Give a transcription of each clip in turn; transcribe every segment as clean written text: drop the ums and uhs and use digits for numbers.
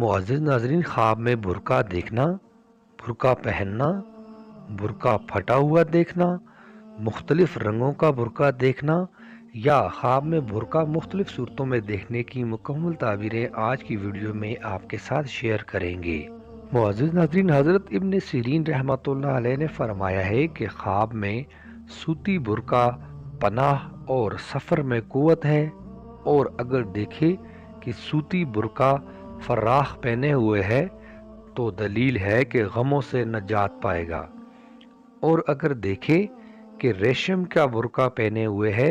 मुअज़्ज़िज़ नाज़रीन, ख्वाब में बुर्का देखना, बुर्का पहनना, बुर्का फटा हुआ देखना, मुख्तलिफ रंगों का बुर्का देखना या ख्वाब में बुर्का मुख्तलिफ सूरतों में देखने की मुकम्मल ताबीरें आज की वीडियो में आपके साथ शेयर करेंगे। मुअज़्ज़िज़ नाज़रीन, हज़रत इब्न सीरीन रहमतुल्लाह अलैह ने फरमाया है कि ख्वाब में सूती बुर्का पनाह और सफ़र में क़ुव्वत है, और अगर देखे कि सूती बुर्का फर्राख पहने हुए है तो दलील है कि गमों से नजात पाएगा, और अगर देखे कि रेशम का बुर्का पहने हुए है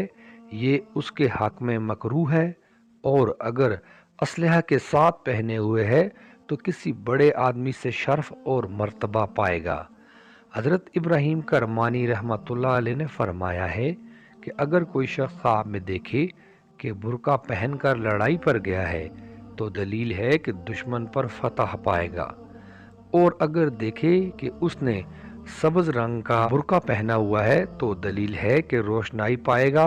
ये उसके हक में मकरूह है, और अगर असलहा के साथ पहने हुए है तो किसी बड़े आदमी से शर्फ और मर्तबा पाएगा। हज़रत इब्राहीम करमानी रहमतुल्लाह अलैह ने फरमाया है कि अगर कोई शख्स ख्वाब में देखे कि बुर्का पहनकर लड़ाई पर गया है तो दलील है कि दुश्मन पर फतह पाएगा, और अगर देखे कि उसने सब्ज रंग का बुर्का पहना हुआ है तो दलील है कि रोशनाई पाएगा,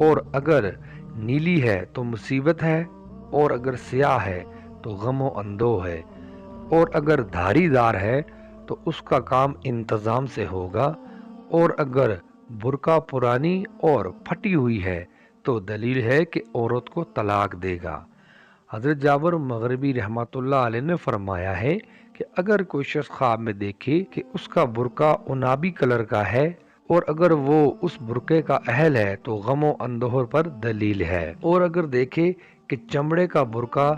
और अगर नीली है तो मुसीबत है, और अगर स्याह है तो गमो अंदो है, और अगर धारीदार है तो उसका काम इंतज़ाम से होगा, और अगर बुर्का पुरानी और फटी हुई है तो दलील है कि औरत को तलाक देगा। हज़रत जाबर मगरिबी रहमतुल्लाह अलैह ने फरमाया है कि अगर कोई शख्स ख्वाब में देखे कि उसका बुर्का उनाबी कलर का है और अगर वो उस बुर्के का अहल है तो गमो अंदोहर पर दलील है, और अगर देखे कि चमड़े का बुर्का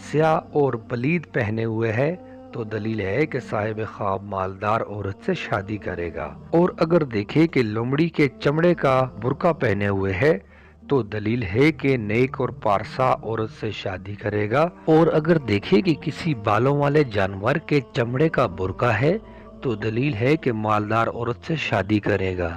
स्याह और पलीद पहने हुए है तो दलील है कि साहिब ख्वाब मालदार औरत से शादी करेगा, और अगर देखे कि लोमड़ी के चमड़े का बुर्का पहने हुए है तो दलील है कि नेक और पारसा औरत से शादी करेगा, और अगर देखे कि किसी बालों वाले जानवर के चमड़े का बुर्का है तो दलील है कि मालदार औरत से शादी करेगा।